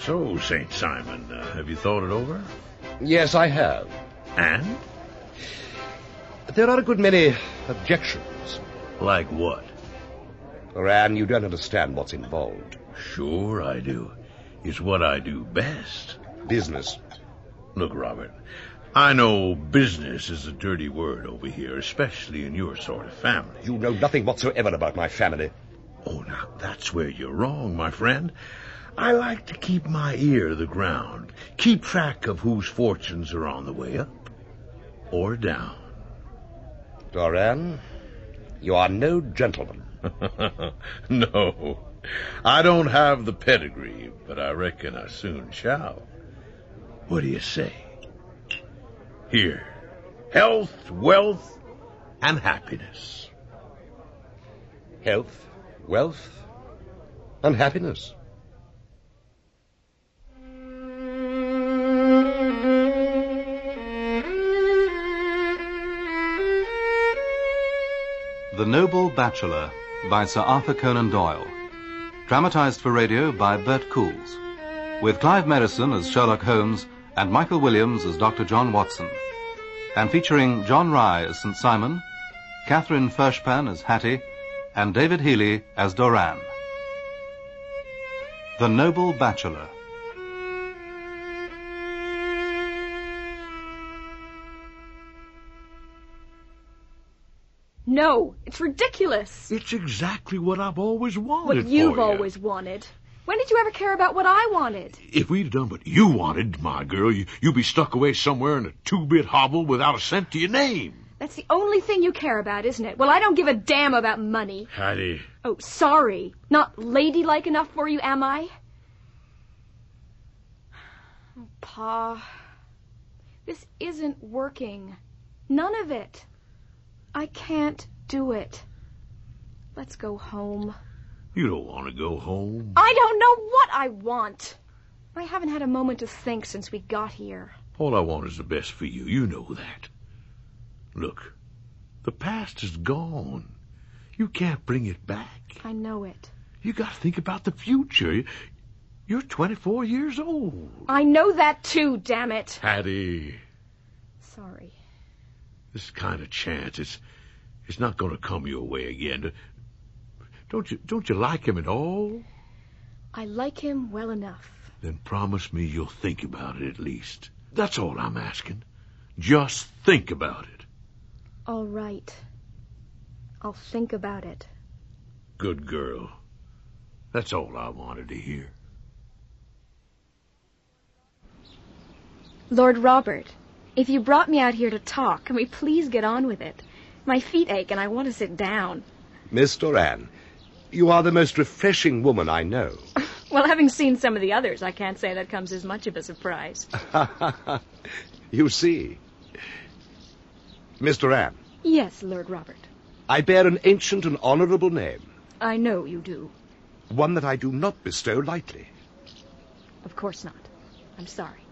So, St. Simon, have you thought it over? Yes, I have. And? There are a good many objections. Like what? Moran, you don't understand what's involved. Sure I do. It's what I do best. Business. Look, Robert, I know business is a dirty word over here, especially in your sort of family. You know nothing whatsoever about my family. Oh, now, that's where you're wrong, my friend. I like to keep my ear to the ground, keep track of whose fortunes are on the way up or down. Doran, you are no gentleman. No, I don't have the pedigree, but I reckon I soon shall. What do you say? Here, health, wealth, and happiness. Health, wealth, and happiness. The Noble Bachelor by Sir Arthur Conan Doyle. Dramatized for radio by Bert Coules. With Clive Merrison as Sherlock Holmes and Michael Williams as Dr. John Watson. And featuring John Rye as St. Simon, Catherine Fershpan as Hattie, and David Healy as Doran. The Noble Bachelor. No, it's ridiculous. It's exactly what I've always wanted. What you've always wanted. When did you ever care about what I wanted? If we'd done what you wanted, my girl, you'd be stuck away somewhere in a two-bit hovel without a cent to your name. That's the only thing you care about, isn't it? Well, I don't give a damn about money. Hattie. Oh, sorry. Not ladylike enough for you, am I? Oh, Pa. This isn't working. None of it. I can't do it. Let's go home. You don't want to go home. I don't know what I want. I haven't had a moment to think since we got here. All I want is the best for you. You know that. Look, the past is gone. You can't bring it back. I know it. You got to think about the future. You're 24 years old. I know that too, damn it. Hattie. Sorry. This kind of chance, it's not going to come your way again. Don't you like him at all? I like him well enough. Then promise me you'll think about it at least. That's all I'm asking. Just think about it. All right. I'll think about it. Good girl. That's all I wanted to hear. Lord Robert, if you brought me out here to talk, can we please get on with it? My feet ache and I want to sit down. Miss Doran, you are the most refreshing woman I know. Well, having seen some of the others, I can't say that comes as much of a surprise. You see. Miss Doran. Yes, Lord Robert. I bear an ancient and honourable name. I know you do. One that I do not bestow lightly. Of course not. I'm sorry.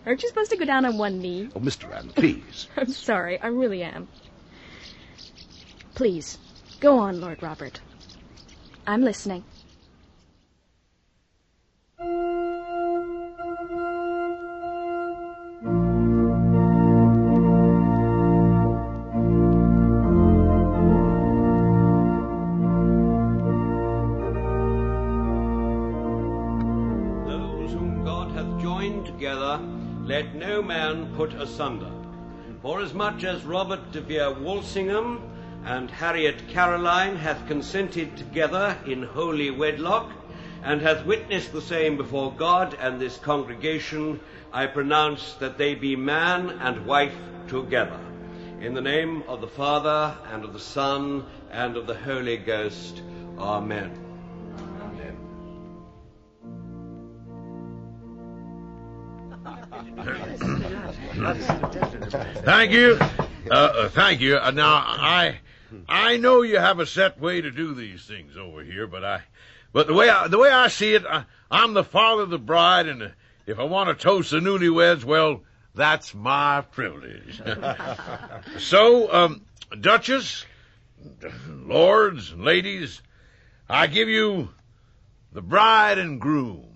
Aren't you supposed to go down on one knee? Oh, Miss Doran, please. I'm sorry, I really am. Please, go on, Lord Robert. I'm listening. Let no man put asunder. Forasmuch as Robert de Vere Walsingham and Harriet Caroline hath consented together in holy wedlock, and hath witnessed the same before God and this congregation, I pronounce that they be man and wife together. In the name of the Father, and of the Son, and of the Holy Ghost. Amen. Thank you. Thank you. Now, I know you have a set way to do these things over here, but the way I see it, I'm the father of the bride, and if I want to toast the newlyweds, well, that's my privilege. So, Duchess, lords, and ladies, I give you The bride and groom.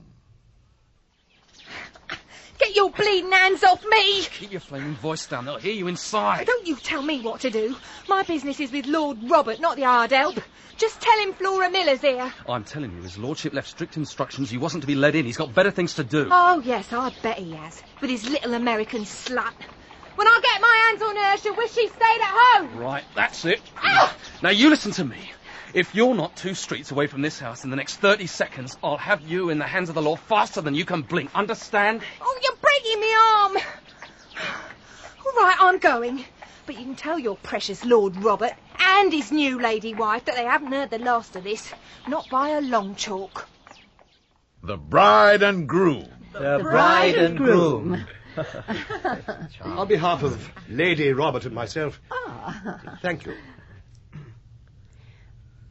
Get your bleeding hands off me! Keep your flaming voice down. They'll hear you inside. Don't you tell me what to do. My business is with Lord Robert, not the Adelphi. Just tell him Flora Miller's here. I'm telling you, his lordship left strict instructions. He wasn't to be let in. He's got better things to do. Oh, yes, I bet he has. With his little American slut. When I get my hands on her, she'll wish she stayed at home. Right, that's it. Ah! Now, you listen to me. If you're not 2 streets away from this house in the next 30 seconds, I'll have you in the hands of the law faster than you can blink. Understand? Oh, you're breaking me arm. All right, I'm going. But you can tell your precious Lord Robert and his new lady wife that they haven't heard the last of this. Not by a long chalk. The bride and groom. The bride and groom. On behalf of Lady Robert and myself, thank you.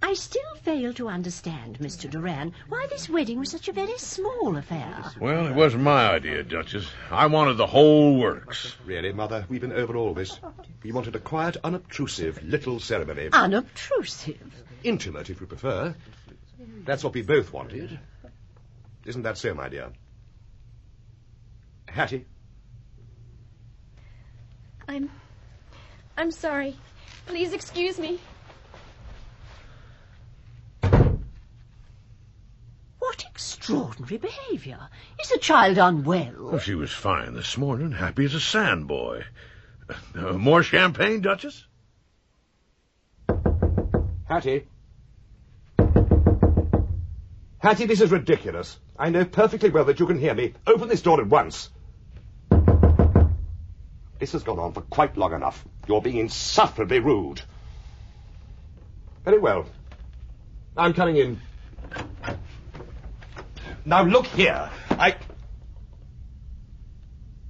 I still fail to understand, Mr. Duran, why this wedding was such a very small affair. Well, it wasn't my idea, Duchess. I wanted the whole works. Really, Mother, we've been over all this. We wanted a quiet, unobtrusive little ceremony. Unobtrusive. Intimate, if you prefer. That's what we both wanted. Isn't that so, my dear? Hattie? I'm sorry. Please excuse me. What extraordinary behaviour. Is the child unwell? Well, she was fine this morning, happy as a sandboy. More champagne, Duchess? Hattie? Hattie, this is ridiculous. I know perfectly well that you can hear me. Open this door at once. This has gone on for quite long enough. You're being insufferably rude. Very well. I'm coming in. Now look here.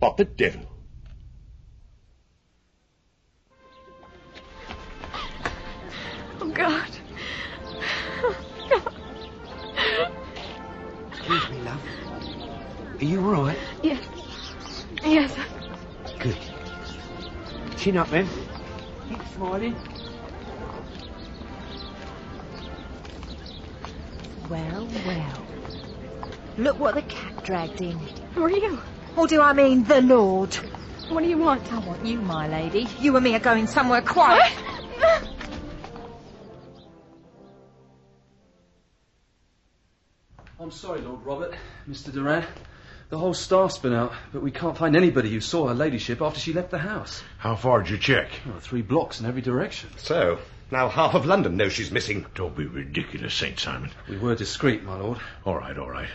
What the devil? Oh, God. Excuse me, love. Are you all right? Yes. Yes. Good. Chin up, then. Keep smiling. Well, well. Look what the cat dragged in. Who are you? Or do I mean the Lord? What do you want? I want you, my lady. You and me are going somewhere quiet. I'm sorry, Lord Robert, Mr. Duran. The whole staff's been out, but we can't find anybody who saw her ladyship after she left the house. How far did you check? 3 blocks in every direction. So, now half of London knows she's missing. Don't be ridiculous, St. Simon. We were discreet, my lord. All right, all right.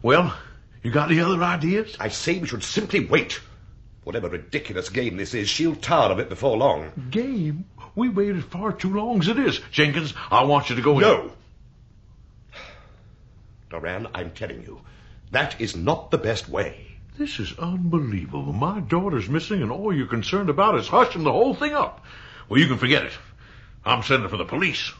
Well, you got any other ideas? I say we should simply wait. Whatever ridiculous game this is, she'll tire of it before long. Game? We waited far too long as it is. Jenkins, I want you to go in. No! Duran, I'm telling you, that is not the best way. This is unbelievable. My daughter's missing, and all you're concerned about is hushing the whole thing up. Well, you can forget it. I'm sending for the police.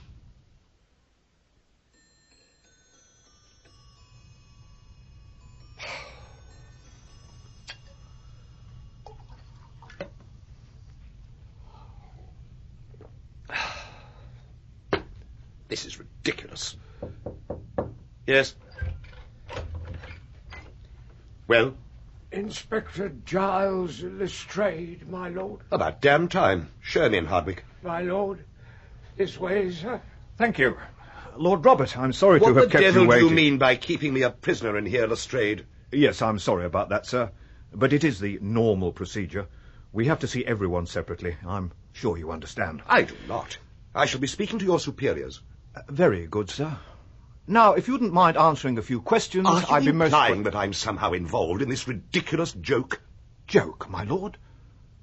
This is ridiculous. Yes? Well? Inspector Giles Lestrade, my lord. About damn time. Show him in, Hardwick. My lord. This way, sir. Thank you. Lord Robert, I'm sorry to have kept you waiting. What the devil do you mean by keeping me a prisoner in here, Lestrade? Yes, I'm sorry about that, sir. But it is the normal procedure. We have to see everyone separately. I'm sure you understand. I do not. I shall be speaking to your superiors. Very good, sir. Now, if you wouldn't mind answering a few questions, I'd be most implying that I'm somehow involved in this ridiculous joke? Joke, my lord?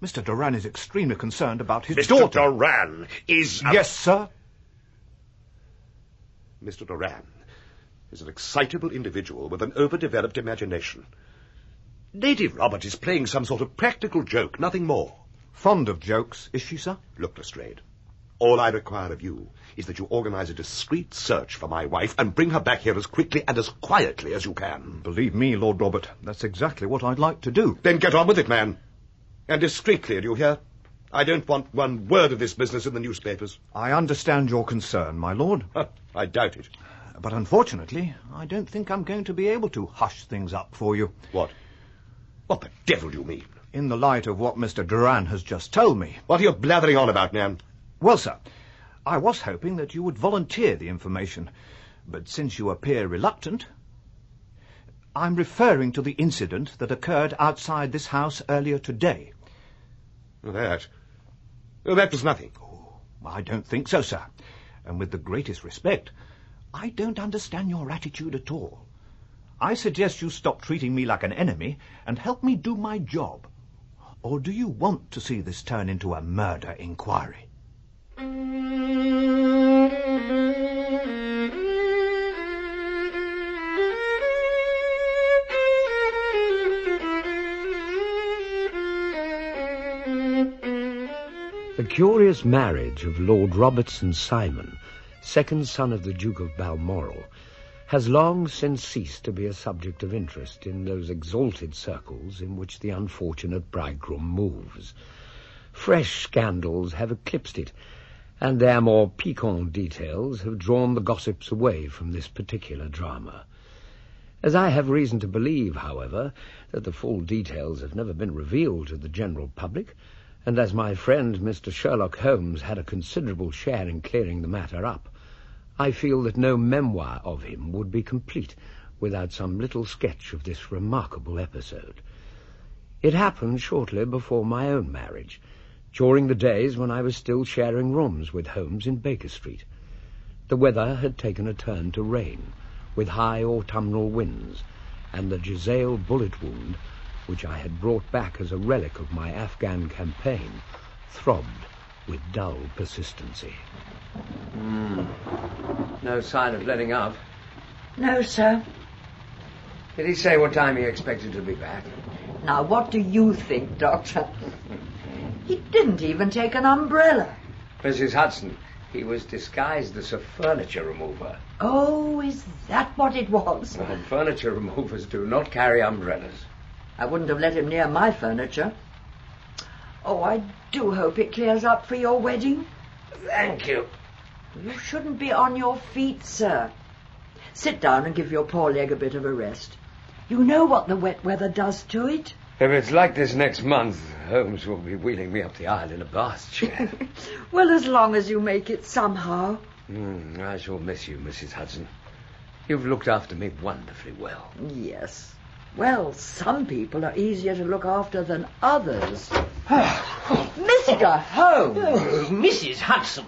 Mr. Duran is extremely concerned about his Mr. daughter. Duran is... Yes, sir? Mr. Duran is an excitable individual with an overdeveloped imagination. Lady Robert is playing some sort of practical joke, nothing more. Fond of jokes, is she, sir? Look, Lestrade, all I require of you is that you organize a discreet search for my wife and bring her back here as quickly and as quietly as you can. Believe me, Lord Robert, that's exactly what I'd like to do. Then get on with it, man. And discreetly, do you hear? I don't want one word of this business in the newspapers. I understand your concern, my lord. I doubt it. But unfortunately, I don't think I'm going to be able to hush things up for you. What? What the devil do you mean? In the light of what Mr. Duran has just told me. What are you blathering on about, Nan? Well, sir, I was hoping that you would volunteer the information, but since you appear reluctant... I'm referring to the incident that occurred outside this house earlier today. That was nothing. Oh, I don't think so, sir. And with the greatest respect, I don't understand your attitude at all. I suggest you stop treating me like an enemy and help me do my job. Or do you want to see this turn into a murder inquiry? The curious marriage of Lord Robertson Simon, second son of the Duke of Balmoral, has long since ceased to be a subject of interest in those exalted circles in which the unfortunate bridegroom moves. Fresh scandals have eclipsed it, and their more piquant details have drawn the gossips away from this particular drama. As I have reason to believe, however, that the full details have never been revealed to the general public, and as my friend Mr. Sherlock Holmes had a considerable share in clearing the matter up, I feel that no memoir of him would be complete without some little sketch of this remarkable episode. It happened shortly before my own marriage, during the days when I was still sharing rooms with Holmes in Baker Street. The weather had taken a turn to rain, with high autumnal winds, and the Giselle bullet wound, which I had brought back as a relic of my Afghan campaign, throbbed with dull persistency. No sign of letting up. No, sir. Did he say what time he expected to be back? Now, what do you think, Doctor? He didn't even take an umbrella. Mrs. Hudson, he was disguised as a furniture remover. Oh, is that what it was? Well, furniture removers do not carry umbrellas. I wouldn't have let him near my furniture. Oh, I do hope it clears up for your wedding. Thank you. You shouldn't be on your feet, sir. Sit down and give your poor leg a bit of a rest. You know what the wet weather does to it. If it's like this next month, Holmes will be wheeling me up the aisle in a bath chair. Well, as long as you make it somehow. I shall miss you, Mrs. Hudson. You've looked after me wonderfully well. Yes. Well, some people are easier to look after than others. Mr. Holmes! Oh, Mrs. Hudson.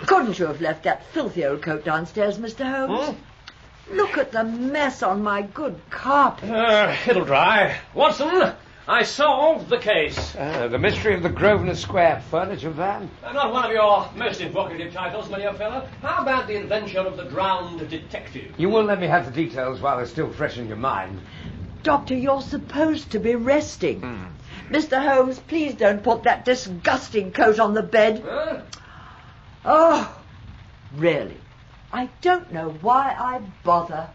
Couldn't you have left that filthy old coat downstairs, Mr. Holmes? Look at the mess on my good carpet. It'll dry. Watson, I solved the case. The mystery of the Grosvenor Square furniture van? Not one of your most evocative titles, my dear fellow. How about the adventure of the drowned detective? You will let me have the details while they're still fresh in your mind. Doctor, you're supposed to be resting. Mr. Holmes, please don't put that disgusting coat on the bed. Oh, really, I don't know why I bother.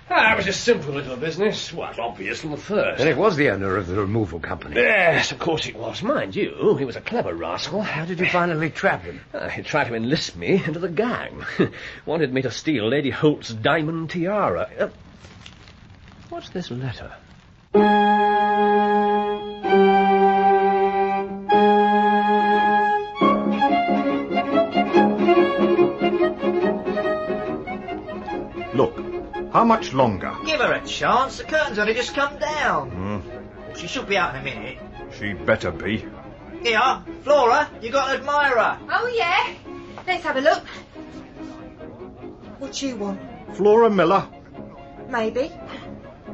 It was a simple little business. Well, it's obvious from the first. And it was the owner of the removal company. Yes, of course it was. Mind you, he was a clever rascal. How did you finally trap him? He tried to enlist me into the gang. Wanted me to steal Lady Holt's diamond tiara. What's this letter? Look, how much longer? Give her a chance. The curtain's only just come down. She should be out in a minute. She better be. Here, Flora, you got an admirer. Oh, yeah. Let's have a look. What you want? Flora Miller? Maybe.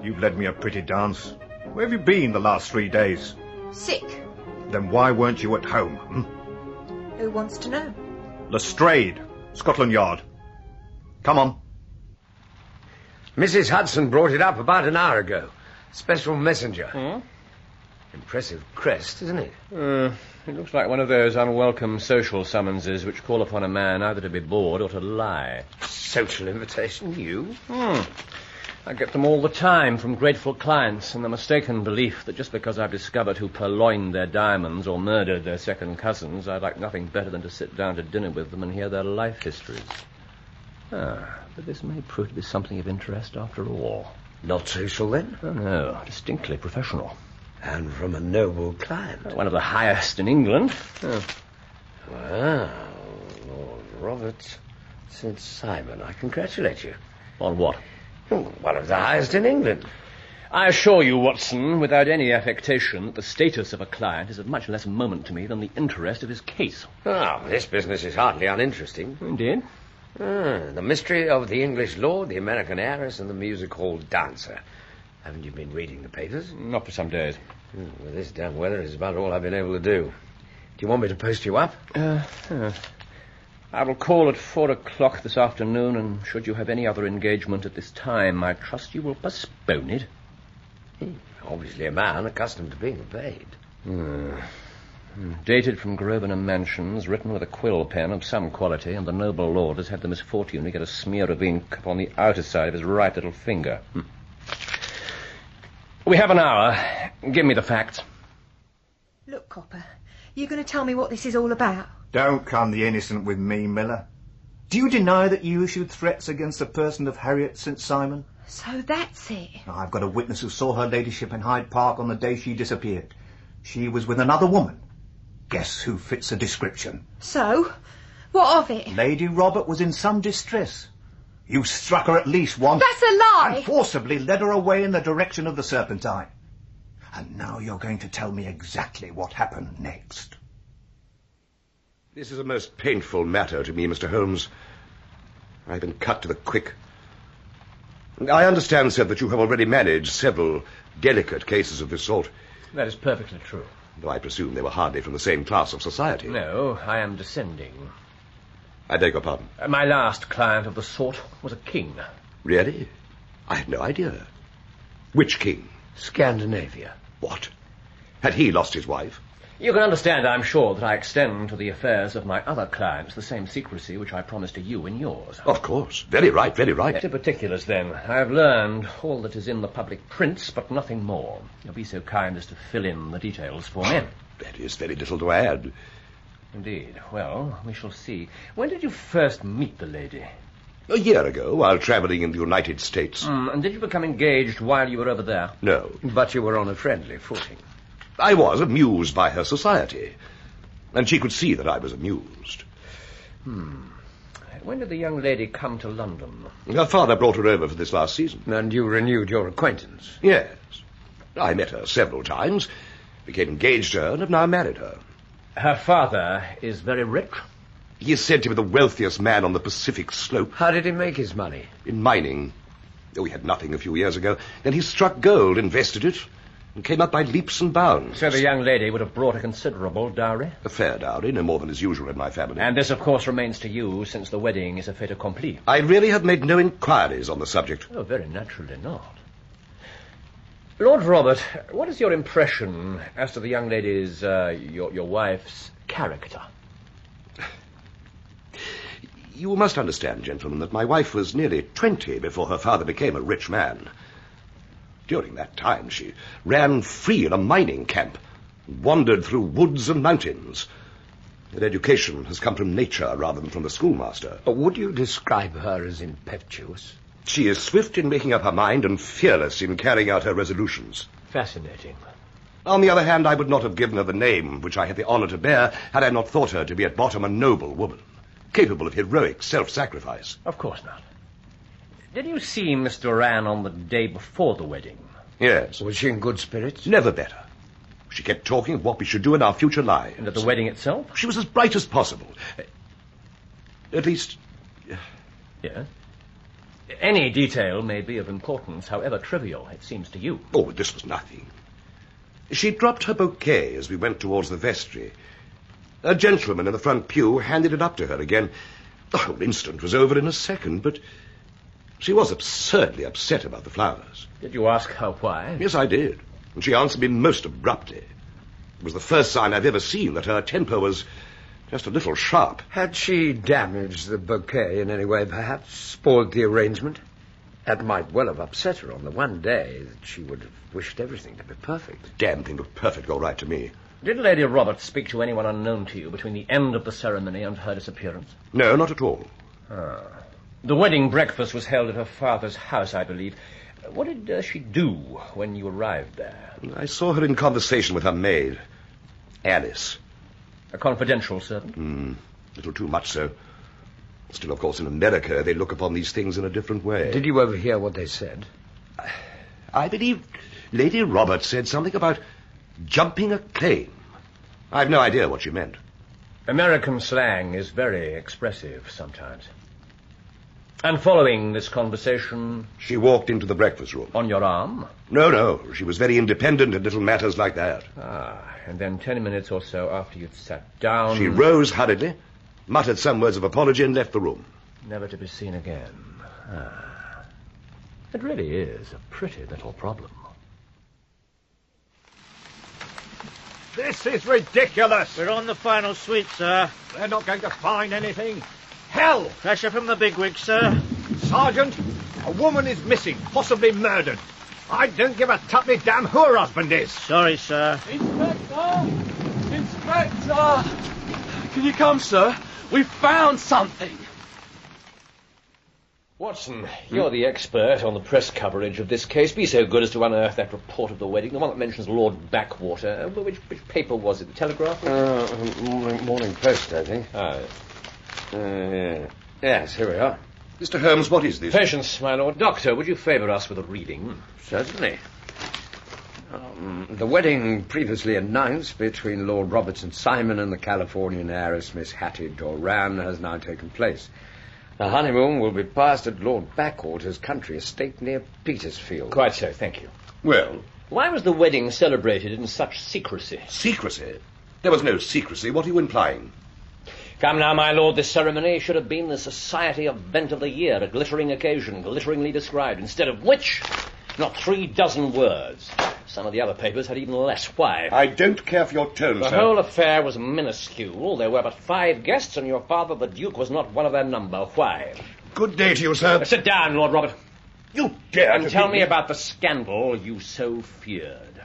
You've led me a pretty dance. Where have you been the last 3 days? Sick. Then why weren't you at home? Who wants to know? Lestrade, Scotland Yard. Come on. Mrs. Hudson brought it up about an hour ago. Special messenger. Impressive crest, isn't it? It looks like one of those unwelcome social summonses which call upon a man either to be bored or to lie. Social invitation, you? I get them all the time from grateful clients in the mistaken belief that just because I've discovered who purloined their diamonds or murdered their second cousins, I'd like nothing better than to sit down to dinner with them and hear their life histories. But this may prove to be something of interest after all. Not social, then? Oh, no, distinctly professional. And from a noble client. One of the highest in England. Well, Lord Robert St. Simon, I congratulate you. On what? One of the highest in England. I assure you, Watson, without any affectation, that the status of a client is of much less moment to me than the interest of his case. Oh, this business is hardly uninteresting. Indeed. The mystery of the English lord, the American heiress, and the music hall dancer. Haven't you been reading the papers? Not for some days. With this damn weather, it's about all I've been able to do. Do you want me to post you up? I will call at 4 o'clock this afternoon, and should you have any other engagement at this time, I trust you will postpone it. Obviously a man accustomed to being paid. Dated from Grosvenor Mansions, written with a quill pen of some quality, and the noble lord has had the misfortune to get a smear of ink upon the outer side of his right little finger. We have an hour. Give me the facts. Look, Copper, you going to tell me what this is all about? Don't come the innocent with me, Miller. Do you deny that you issued threats against the person of Harriet St. Simon? So that's it. I've got a witness who saw her ladyship in Hyde Park on the day she disappeared. She was with another woman. Guess who fits the description? So? What of it? Lady Robert was in some distress. You struck her at least once. That's a lie! And forcibly led her away in the direction of the Serpentine. And now you're going to tell me exactly what happened next. This is a most painful matter to me, Mr. Holmes. I've been cut to the quick. I understand, sir, that you have already managed several delicate cases of this sort. That is perfectly true. Though I presume they were hardly from the same class of society. No, I am descending. I beg your pardon? My last client of the sort was a king. Really? I had no idea. Which king? Scandinavia. What? Had he lost his wife? You can understand, I'm sure, that I extend to the affairs of my other clients the same secrecy which I promised to you in yours. Of course. Very right, very right. To particulars, then. I have learned all that is in the public prints, but nothing more. You'll be so kind as to fill in the details for me. There is very little to add. Indeed. Well, we shall see. When did you first meet the lady? A year ago, while travelling in the United States. And did you become engaged while you were over there? No. But you were on a friendly footing. I was amused by her society, and she could see that I was amused. When did the young lady come to London? Her father brought her over for this last season. And you renewed your acquaintance? Yes. I met her several times, became engaged to her, and have now married her. Her father is very rich? He is said to be the wealthiest man on the Pacific slope. How did he make his money? In mining. Oh, he had nothing a few years ago. Then he struck gold, invested it, and came up by leaps and bounds. So the young lady would have brought a considerable dowry? A fair dowry, no more than is usual in my family. And this, of course, remains to you, since the wedding is a fait accompli. I really have made no inquiries on the subject. Oh, very naturally not. Lord Robert, what is your impression as to the young lady's, your wife's character? You must understand, gentlemen, that my wife was nearly 20 before her father became a rich man. During that time, she ran free in a mining camp, wandered through woods and mountains. Her education has come from nature rather than from the schoolmaster. Would you describe her as impetuous? She is swift in making up her mind and fearless in carrying out her resolutions. Fascinating. On the other hand, I would not have given her the name which I have the honour to bear had I not thought her to be at bottom a noble woman, capable of heroic self-sacrifice. Of course not. Did you see Miss Doran on the day before the wedding? Yes. Was she in good spirits? Never better. She kept talking of what we should do in our future lives. And at the wedding itself? She was as bright as possible. At least... Yes? Any detail may be of importance, however trivial it seems to you. Oh, but this was nothing. She dropped her bouquet as we went towards the vestry. A gentleman in the front pew handed it up to her again. The whole incident was over in a second, but she was absurdly upset about the flowers. Did you ask her why? Yes, I did. And she answered me most abruptly. It was the first sign I've ever seen that her temper was just a little sharp. Had she damaged the bouquet in any way, perhaps? Spoiled the arrangement? That might well have upset her on the one day that she would have wished everything to be perfect. The damn thing looked perfect all right to me. Did Lady Robert speak to anyone unknown to you between the end of the ceremony and her disappearance? No, not at all. The wedding breakfast was held at her father's house, I believe. What did she do when you arrived there? I saw her in conversation with her maid, Alice. A confidential servant? A little too much so. Still, of course, in America, they look upon these things in a different way. Did you overhear what they said? I believe Lady Robert said something about jumping a claim. I've no idea what she meant. American slang is very expressive sometimes. And following this conversation... She walked into the breakfast room. On your arm? No. She was very independent in little matters like that. And then 10 minutes or so after you'd sat down... She rose hurriedly, muttered some words of apology, and left the room. Never to be seen again. It really is a pretty little problem. This is ridiculous. We're on the final suite, sir. They're not going to find anything. Hell! Pressure from the bigwig, sir. Sergeant, a woman is missing, possibly murdered. I don't give a tuppenny damn who her husband is. Sorry, sir. Inspector! Can you come, sir? We've found something. Watson, you're the expert on the press coverage of this case. Be so good as to unearth that report of the wedding, the one that mentions Lord Backwater. Which paper was it? The Telegraph? Morning Post, I think. Yes, here we are. Mr. Holmes, what is this? Patience, my lord. Doctor, would you favour us with a reading? Certainly. The wedding previously announced between Lord Robertson Simon and the Californian heiress Miss Hattie Doran has now taken place. The honeymoon will be passed at Lord Backwater's country estate near Petersfield. Quite so, thank you. Well? Why was the wedding celebrated in such secrecy? Secrecy? There was no secrecy. What are you implying? Come now, my lord, this ceremony should have been the society event of the year, a glittering occasion, glitteringly described, instead of which, not 36 words. Some of the other papers had even less. Why? I don't care for your tone, sir. The whole affair was minuscule. There were but 5 guests, and your father, the Duke, was not one of their number. Why? Good day to you, sir. Sit down, Lord Robert. You dare and tell me about the scandal you so feared.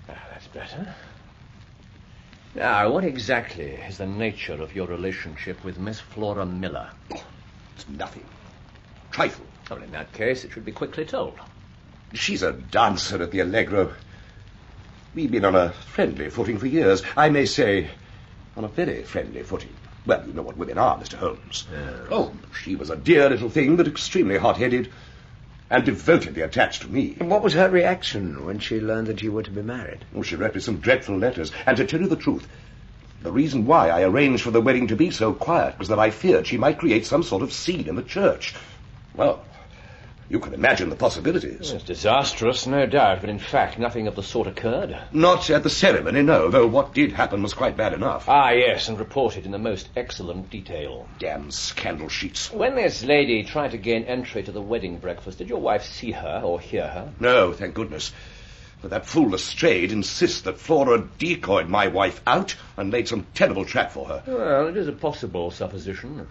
That's better. Now, what exactly is the nature of your relationship with Miss Flora Miller? It's nothing. Trifle. Well, in that case, it should be quickly told. She's a dancer at the Allegro. We've been on a friendly footing for years. I may say, on a very friendly footing. Well, you know what women are, Mr. Holmes. Oh, she was a dear little thing, but extremely hot-headed and devotedly attached to me. And what was her reaction when she learned that you were to be married? Oh, she wrote me some dreadful letters. And to tell you the truth, the reason why I arranged for the wedding to be so quiet was that I feared she might create some sort of scene in the church. Well, you can imagine the possibilities. It's disastrous, no doubt, but in fact nothing of the sort occurred. Not at the ceremony, no, though what did happen was quite bad enough. Ah, yes, and reported in the most excellent detail. Damn scandal sheets. When this lady tried to gain entry to the wedding breakfast, did your wife see her or hear her? No, thank goodness. But that fool Lestrade insists that Flora decoyed my wife out and laid some terrible trap for her. Well, it is a possible supposition.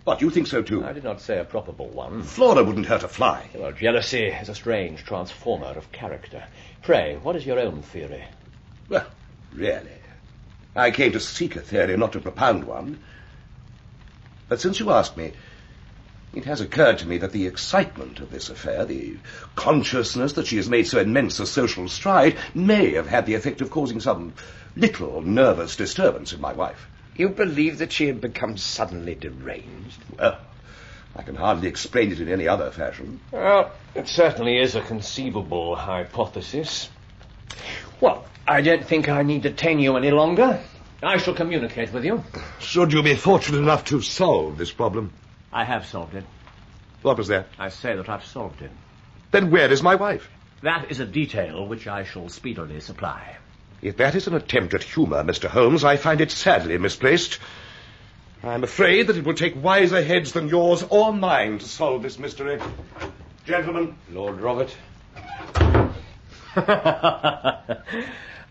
What, you think so too? I did not say a probable one. Flora wouldn't hurt a fly. Well, jealousy is a strange transformer of character. Pray, what is your own theory? Well, really, I came to seek a theory, not to propound one. But since you ask me, it has occurred to me that the excitement of this affair, the consciousness that she has made so immense a social stride, may have had the effect of causing some little nervous disturbance in my wife. You believe that she had become suddenly deranged? Well, I can hardly explain it in any other fashion. Well, it certainly is a conceivable hypothesis. Well, I don't think I need detain you any longer. I shall communicate with you. Should you be fortunate enough to solve this problem? I have solved it. What was that? I say that I've solved it. Then where is my wife? That is a detail which I shall speedily supply. If that is an attempt at humour, Mr. Holmes, I find it sadly misplaced. I'm afraid that it will take wiser heads than yours or mine to solve this mystery. Gentlemen. Lord Robert.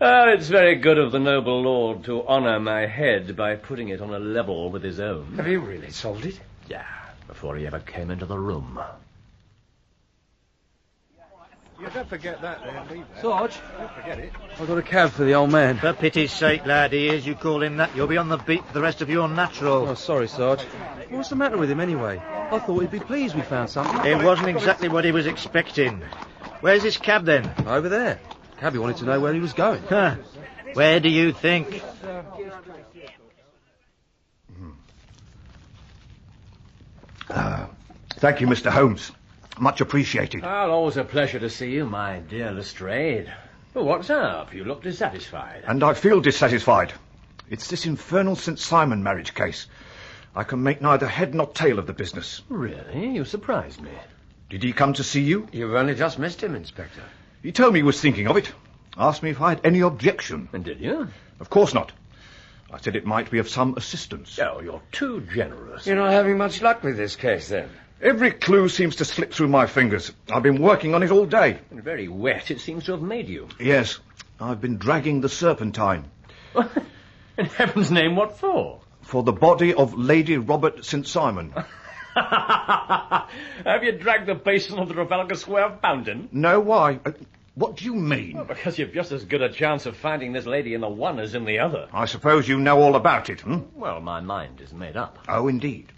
It's very good of the noble lord to honour my head by putting it on a level with his own. Have you really solved it? Yeah, before he ever came into the room. You don't forget that, then. Leave that. Sarge, Don't forget it. I've got a cab for the old man. For pity's sake, lad, he is. You call him that. You'll be on the beat for the rest of your natural. Oh, sorry, Sarge. What's the matter with him, anyway? I thought he'd be pleased we found something. It wasn't exactly what he was expecting. Where's his cab, then? Over there. Cabby wanted to know where he was going. Huh. Where do you think? Thank you, Mr. Holmes. Much appreciated. Well, always a pleasure to see you, my dear Lestrade. Well, what's up? You look dissatisfied. And I feel dissatisfied. It's this infernal St. Simon marriage case. I can make neither head nor tail of the business. Really? You surprise me. Did he come to see you? You've only just missed him, Inspector. He told me he was thinking of it. Asked me if I had any objection. And did you? Of course not. I said it might be of some assistance. Oh, you're too generous. You're not having much luck with this case, then? Every clue seems to slip through my fingers. I've been working on it all day. And very wet it seems to have made you. Yes, I've been dragging the Serpentine. In heaven's name, what for? For the body of Lady Robert St. Simon. Have you dragged the basin of the Trafalgar Square fountain? No, why? What do you mean? Well, because you've just as good a chance of finding this lady in the one as in the other. I suppose you know all about it, hmm? Well, my mind is made up. Oh, indeed.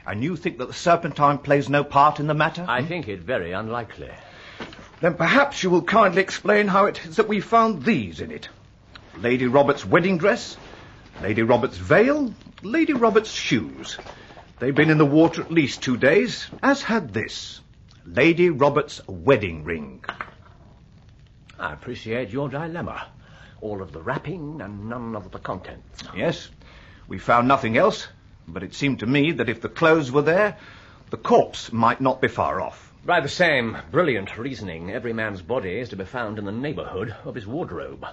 And you think that the Serpentine plays no part in the matter? I think it very unlikely. Then perhaps you will kindly explain how it is that we found these in it. Lady Robert's wedding dress, Lady Robert's veil, Lady Robert's shoes. They've been in the water at least 2 days, as had this. Lady Robert's wedding ring. I appreciate your dilemma. All of the wrapping and none of the contents. Yes, we found nothing else, but it seemed to me that if the clothes were there, the corpse might not be far off. By the same brilliant reasoning, every man's body is to be found in the neighbourhood of his wardrobe.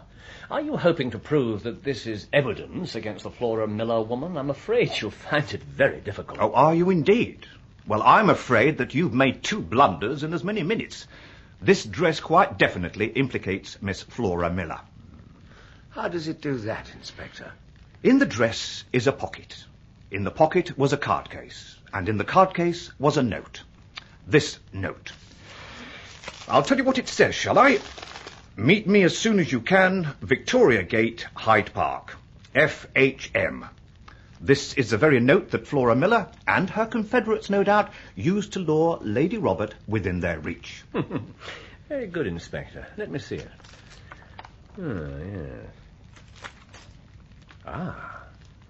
Are you hoping to prove that this is evidence against the Flora Miller woman? I'm afraid you'll find it very difficult. Oh, are you indeed? Well, I'm afraid that you've made 2 blunders in as many minutes. This dress quite definitely implicates Miss Flora Miller. How does it do that, Inspector? In the dress is a pocket. In the pocket was a card case. And in the card case was a note. This note. I'll tell you what it says, shall I? Meet me as soon as you can, Victoria Gate, Hyde Park. FHM. This is the very note that Flora Miller, and her confederates, no doubt, used to lure Lady Robert within their reach. Very good, Inspector. Let me see it. Oh, yes. Ah,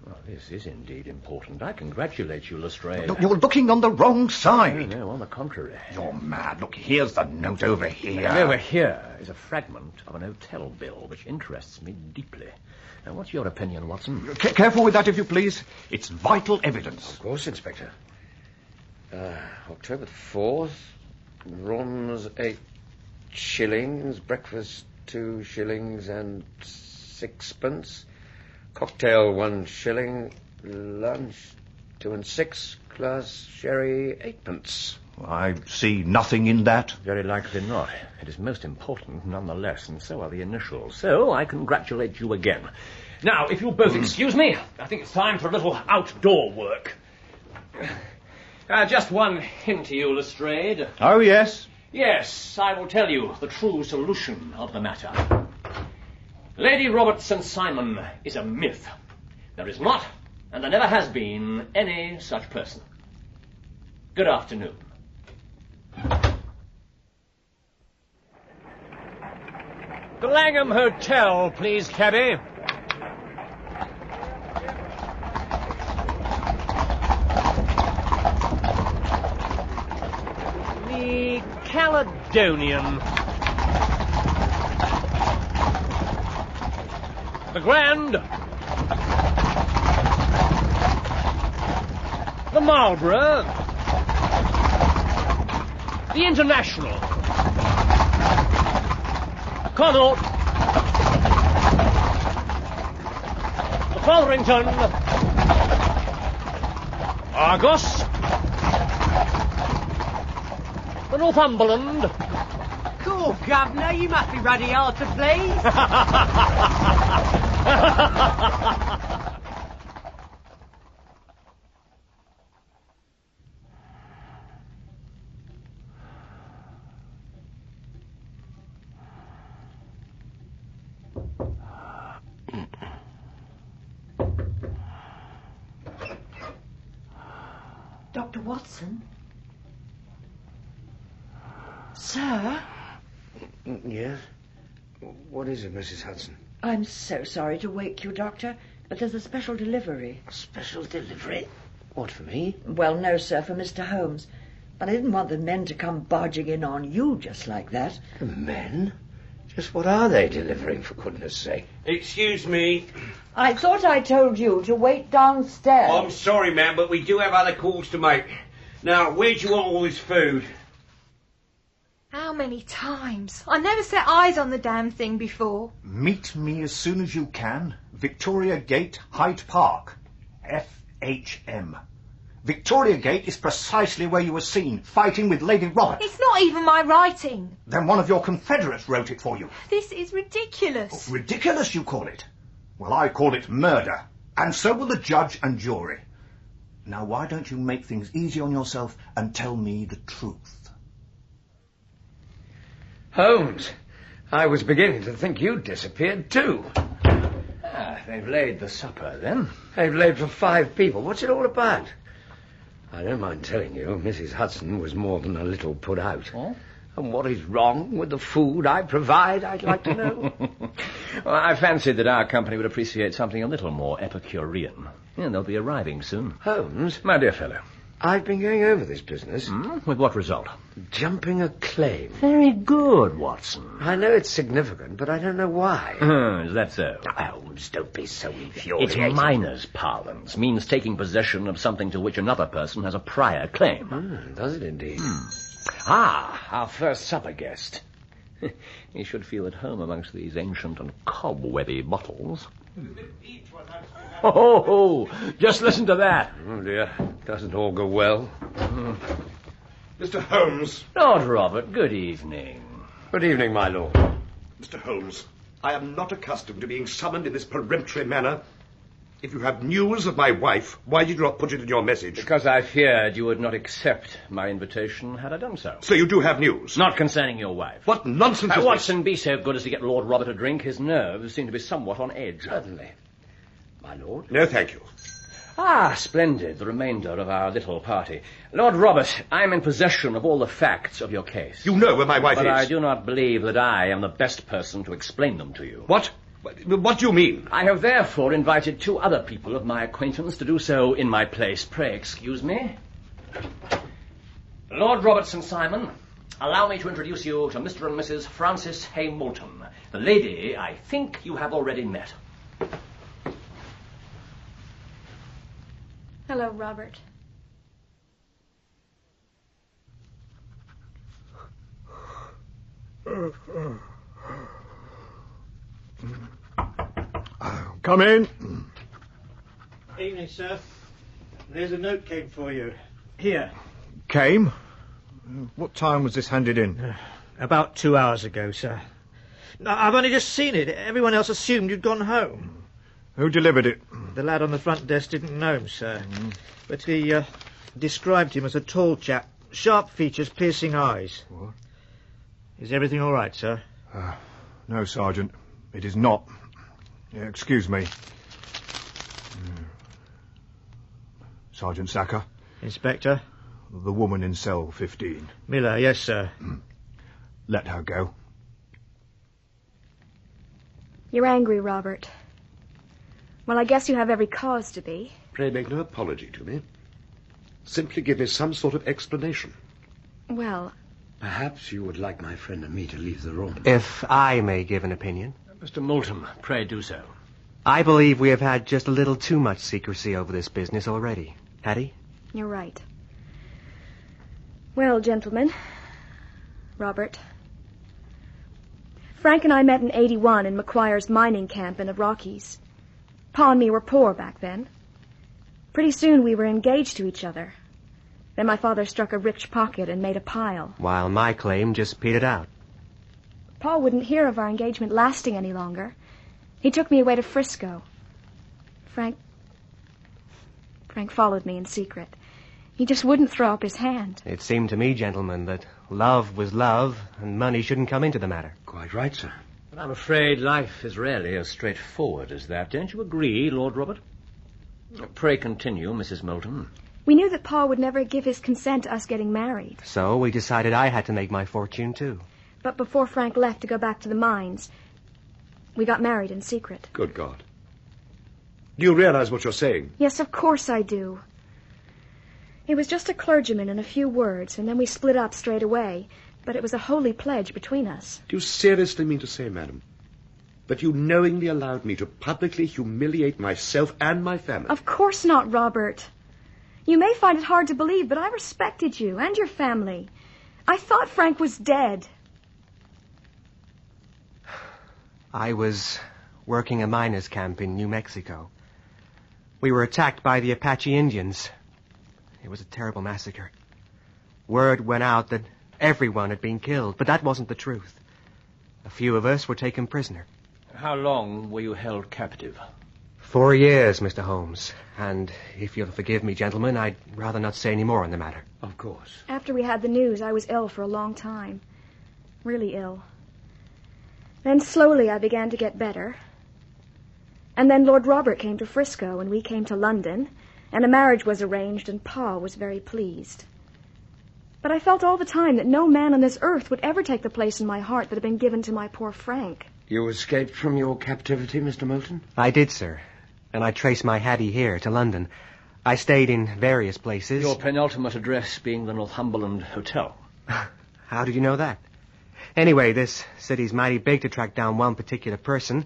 well, this is indeed important. I congratulate you, Lestrade. Look, you're looking on the wrong side. No, on the contrary. You're mad. Look, here's the note over here. And over here is a fragment of an hotel bill, which interests me deeply. Now, what's your opinion, Watson? Careful with that, if you please. It's vital evidence. Of course, Inspector. October the 4th. Rooms 8 shillings. Breakfast 2 shillings and 6pence. Cocktail 1 shilling. Lunch 2 and 6. Glass sherry 8pence. I see nothing in that. Very likely not. It is most important nonetheless, and so are the initials. So I congratulate you again. Now, if you'll both excuse me, I think it's time for a little outdoor work. Just one hint to you, Lestrade. Oh, yes? Yes, I will tell you the true solution of the matter. Lady Robert St. Simon is a myth. There is not, and there never has been, any such person. Good afternoon. The Langham Hotel, please, cabby. The Caledonian. The Grand. The Marlborough. The International. Connaught. The Fotherington. Argos. The Northumberland. Cool, Governor, you must be ruddy hard to please. Dr. Watson? Sir? Yes? What is it, Mrs. Hudson? I'm so sorry to wake you, Doctor, but there's a special delivery. A special delivery? What, for me? Well, no, sir, for Mr. Holmes. But I didn't want the men to come barging in on you just like that. The men? Just what are they delivering, for goodness sake? Excuse me. I thought I told you to wait downstairs. I'm sorry, ma'am, but we do have other calls to make. Now, where do you want all this food? How many times? I never set eyes on the damn thing before. Meet me as soon as you can. Victoria Gate, Hyde Park. FHM. Victoria Gate is precisely where you were seen, fighting with Lady Roberts. It's not even my writing. Then one of your confederates wrote it for you. This is ridiculous. Oh, ridiculous, you call it? Well, I call it murder. And so will the judge and jury. Now, why don't you make things easy on yourself and tell me the truth? Holmes, I was beginning to think you'd disappeared too. They've laid the supper, then. They've laid for 5 people. What's it all about? I don't mind telling you, Mrs. Hudson was more than a little put out. Oh? And what is wrong with the food I provide, I'd like to know. Well, I fancied that our company would appreciate something a little more Epicurean. Yeah, they'll be arriving soon. Holmes? My dear fellow. I've been going over this business. With what result? Jumping a claim. Very good, Watson. I know it's significant, but I don't know why. Is that so? Holmes, don't be so infuriated. It's miners' parlance. Means taking possession of something to which another person has a prior claim. Does it indeed? Our first supper guest. He should feel at home amongst these ancient and cobwebby bottles. Oh, just listen to that. Oh, dear. Doesn't all go well. Mr. Holmes. Lord Robert, good evening. Good evening, my lord. Mr. Holmes, I am not accustomed to being summoned in this peremptory manner. If you have news of my wife, why did you not put it in your message? Because I feared you would not accept my invitation had I done so. So you do have news? Not concerning your wife. What nonsense is Watson, be so good as to get Lord Robert a drink. His nerves seem to be somewhat on edge. Certainly. My lord? No, thank you. Splendid. The remainder of our little party. Lord Robert, I am in possession of all the facts of your case. You know where my wife is. But I do not believe that I am the best person to explain them to you. What? What do you mean? I have therefore invited 2 other people of my acquaintance to do so in my place. Pray excuse me. Lord Robertson Simon, allow me to introduce you to Mr. and Mrs. Francis Hay Moulton. The lady I think you have already met. Hello, Robert. Come in. Evening, sir. There's a note came for you. Here. Came? What time was this handed in? About 2 hours ago, sir. No, I've only just seen it. Everyone else assumed you'd gone home. Who delivered it? The lad on the front desk didn't know him, sir. But he described him as a tall chap. Sharp features, piercing eyes. What? Is everything all right, sir? No, Sergeant. It is not. Excuse me. Sergeant Sacker? Inspector? The woman in cell 15. Miller, yes, sir. Let her go. You're angry, Robert. Well, I guess you have every cause to be. Pray make no apology to me. Simply give me some sort of explanation. Well... Perhaps you would like my friend and me to leave the room. If I may give an opinion. Mr. Moulton, pray do so. I believe we have had just a little too much secrecy over this business already. Hattie? You're right. Well, gentlemen, Robert, Frank and I met in '81 in McQuire's mining camp in the Rockies. Pa and me were poor back then. Pretty soon we were engaged to each other. Then my father struck a rich pocket and made a pile. While my claim just petered out. Pa wouldn't hear of our engagement lasting any longer. He took me away to Frisco. Frank followed me in secret. He just wouldn't throw up his hand. It seemed to me, gentlemen, that love was love and money shouldn't come into the matter. Quite right, sir. But I'm afraid life is rarely as straightforward as that. Don't you agree, Lord Robert? Pray continue, Mrs. Moulton. We knew that Pa would never give his consent to us getting married. So we decided I had to make my fortune, too. But before Frank left to go back to the mines, we got married in secret. Good God. Do you realize what you're saying? Yes, of course I do. He was just a clergyman and a few words, and then we split up straight away. But it was a holy pledge between us. Do you seriously mean to say, madam, that you knowingly allowed me to publicly humiliate myself and my family? Of course not, Robert. You may find it hard to believe, but I respected you and your family. I thought Frank was dead. I was working a miners' camp in New Mexico. We were attacked by the Apache Indians. It was a terrible massacre. Word went out that everyone had been killed, but that wasn't the truth. A few of us were taken prisoner. How long were you held captive? 4 years, Mr. Holmes. And if you'll forgive me, gentlemen, I'd rather not say any more on the matter. Of course. After we had the news, I was ill for a long time. Really ill. Then slowly I began to get better. And then Lord Robert came to Frisco, and we came to London, and a marriage was arranged, and Pa was very pleased. But I felt all the time that no man on this earth would ever take the place in my heart that had been given to my poor Frank. You escaped from your captivity, Mr. Moulton? I did, sir. And I traced my Hattie here to London. I stayed in various places. Your penultimate address being the Northumberland Hotel. How did you know that? Anyway, this city's mighty big to track down one particular person,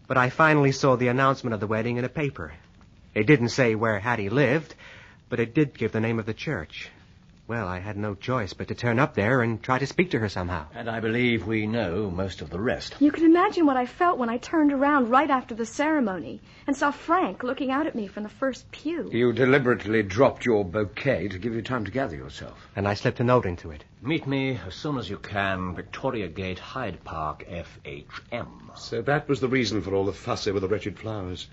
but I finally saw the announcement of the wedding in a paper. It didn't say where Hattie lived, but it did give the name of the church. Well, I had no choice but to turn up there and try to speak to her somehow. And I believe we know most of the rest. You can imagine what I felt when I turned around right after the ceremony and saw Frank looking out at me from the first pew. You deliberately dropped your bouquet to give you time to gather yourself. And I slipped a note into it. Meet me as soon as you can, Victoria Gate, Hyde Park, FHM. So that was the reason for all the fuss over the wretched flowers.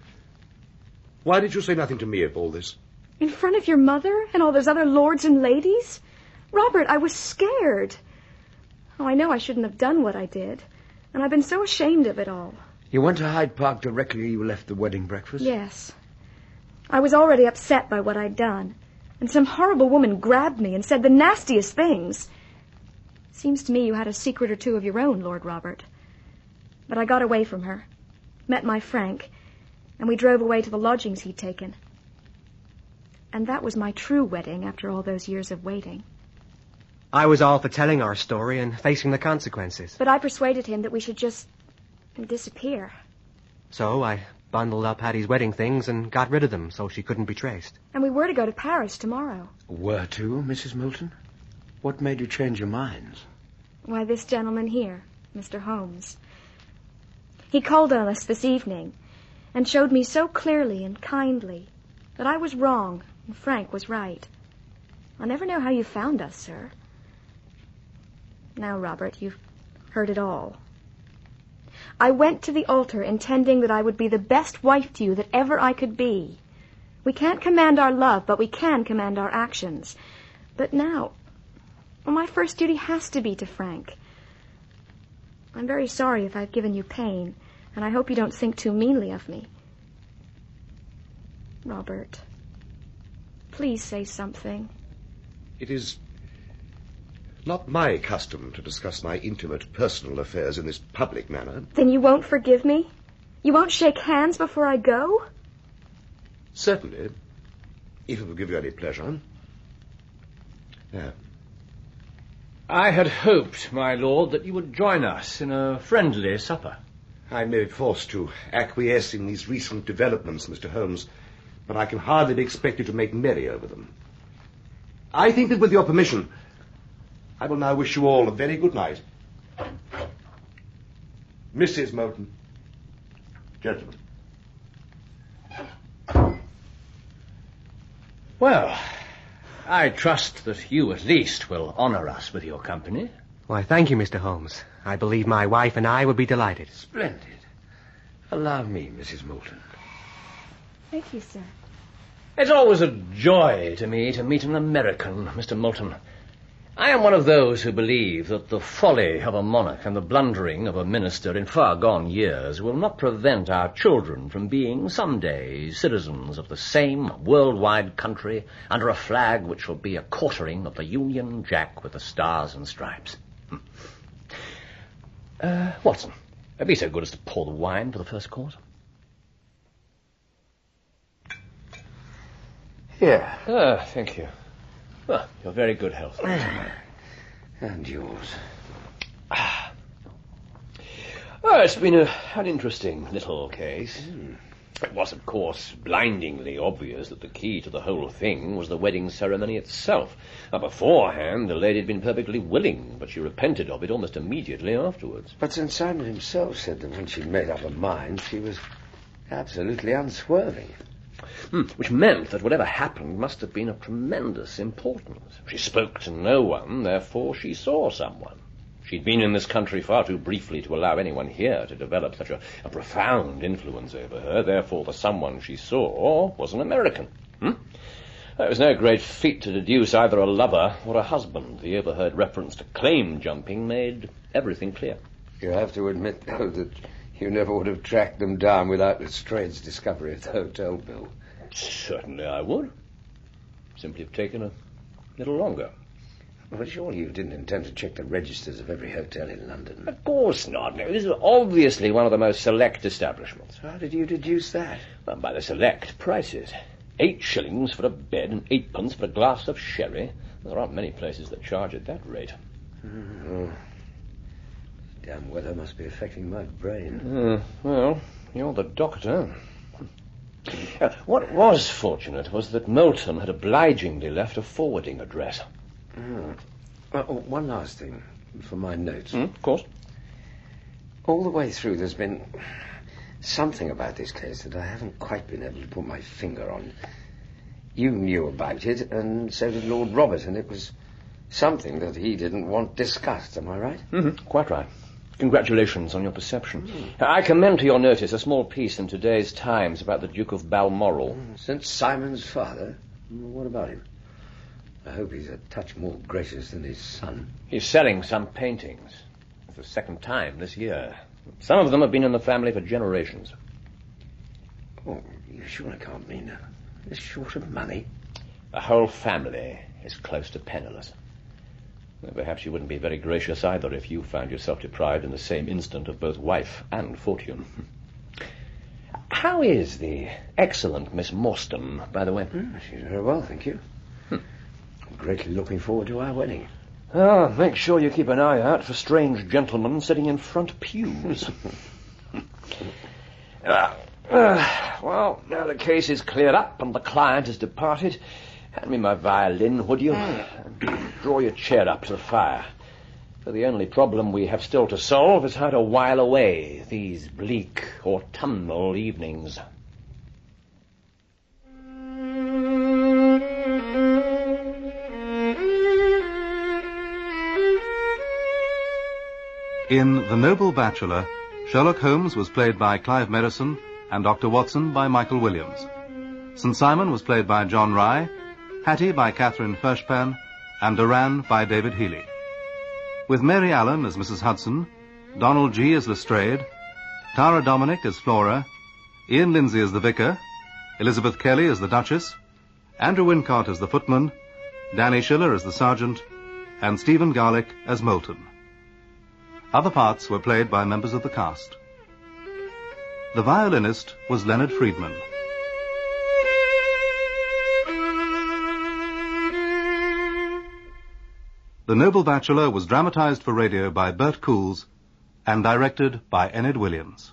Why did you say nothing to me of all this? In front of your mother and all those other lords and ladies? Robert, I was scared. Oh, I know I shouldn't have done what I did. And I've been so ashamed of it all. You went to Hyde Park directly you left the wedding breakfast? Yes. I was already upset by what I'd done. And some horrible woman grabbed me and said the nastiest things. Seems to me you had a secret or two of your own, Lord Robert. But I got away from her, met my Frank, and we drove away to the lodgings he'd taken. And that was my true wedding after all those years of waiting. I was all for telling our story and facing the consequences. But I persuaded him that we should just disappear. So I bundled up Hattie's wedding things and got rid of them so she couldn't be traced. And we were to go to Paris tomorrow. Were to, Mrs. Moulton? What made you change your minds? Why, this gentleman here, Mr. Holmes. He called on us this evening and showed me so clearly and kindly that I was wrong and Frank was right. I'll never know how you found us, sir. Now, Robert, you've heard it all. I went to the altar intending that I would be the best wife to you that ever I could be. We can't command our love, but we can command our actions. But now, well, my first duty has to be to Frank. I'm very sorry if I've given you pain, and I hope you don't think too meanly of me. Robert, please say something. It is not my custom to discuss my intimate personal affairs in this public manner. Then you won't forgive me? You won't shake hands before I go? Certainly, if it will give you any pleasure. Yeah. I had hoped, my lord, that you would join us in a friendly supper. I may be forced to acquiesce in these recent developments, Mr. Holmes, but I can hardly be expected to make merry over them. I think that with your permission, I will now wish you all a very good night. Mrs. Moulton. Gentlemen. Well, I trust that you at least will honour us with your company. Why, thank you, Mr. Holmes. I believe my wife and I would be delighted. Splendid. Allow me, Mrs. Moulton. Thank you, sir. It's always a joy to me to meet an American, Mr. Moulton. I am one of those who believe that the folly of a monarch and the blundering of a minister in far gone years will not prevent our children from being some day citizens of the same worldwide country under a flag which will be a quartering of the Union Jack with the stars and stripes. Watson, be so good as to pour the wine for the first course. Here. Thank you. Well, your very good health. And yours. It's been an interesting little case. It was, of course, blindingly obvious that the key to the whole thing was the wedding ceremony itself. Beforehand, the lady had been perfectly willing, but she repented of it almost immediately afterwards. But St. Simon himself said that when she made up her mind, she was absolutely unswerving. Which meant that whatever happened must have been of tremendous importance. She spoke to no one, therefore she saw someone. She'd been in this country far too briefly to allow anyone here to develop such a profound influence over her, therefore the someone she saw was an American. It was no great feat to deduce either a lover or a husband. The overheard reference to claim jumping made everything clear. You have to admit, though, that you never would have tracked them down without Lestrade's discovery of the hotel bill. Certainly I would. Simply have taken a little longer. But surely you didn't intend to check the registers of every hotel in London. Of course not. No, this is obviously one of the most select establishments. How did you deduce that? Well, by the select prices. 8 shillings for a bed and 8 for a glass of sherry. There aren't many places that charge at that rate. Damn weather must be affecting my brain. Well, you're the doctor. What was fortunate was that Moulton had obligingly left a forwarding address. One last thing for my notes. Of course. All the way through there's been something about this case that I haven't quite been able to put my finger on. You knew about it, and so did Lord Robert, and it was something that he didn't want discussed, am I right? Quite right. Congratulations on your perception. I commend to your notice a small piece in today's Times about the Duke of Balmoral. St. Simon's father? What about him? I hope he's a touch more gracious than his son. He's selling some paintings. It's the second time this year. Some of them have been in the family for generations. Oh, you surely can't mean this short of money? The whole family is close to penniless. Perhaps you wouldn't be very gracious either if you found yourself deprived in the same instant of both wife and fortune. How is the excellent Miss Morstan, by the way? She's very well, thank you. I'm greatly looking forward to our wedding. Make sure you keep an eye out for strange gentlemen sitting in front pews. Well, now the case is cleared up and the client has departed. Hand me my violin, would you? And draw your chair up to the fire. For the only problem we have still to solve is how to while away these bleak autumnal evenings. In The Noble Bachelor, Sherlock Holmes was played by Clive Merrison and Dr. Watson by Michael Williams. St. Simon was played by John Rye, Hattie by Catherine Fershpan, and Doran by David Healy. With Mary Allen as Mrs. Hudson, Donald G. as Lestrade, Tara Dominic as Flora, Ian Lindsay as the vicar, Elizabeth Kelly as the Duchess, Andrew Wincott as the footman, Danny Schiller as the sergeant, and Stephen Garlick as Moulton. Other parts were played by members of the cast. The violinist was Leonard Friedman. The Noble Bachelor was dramatized for radio by Bert Coules and directed by Enid Williams.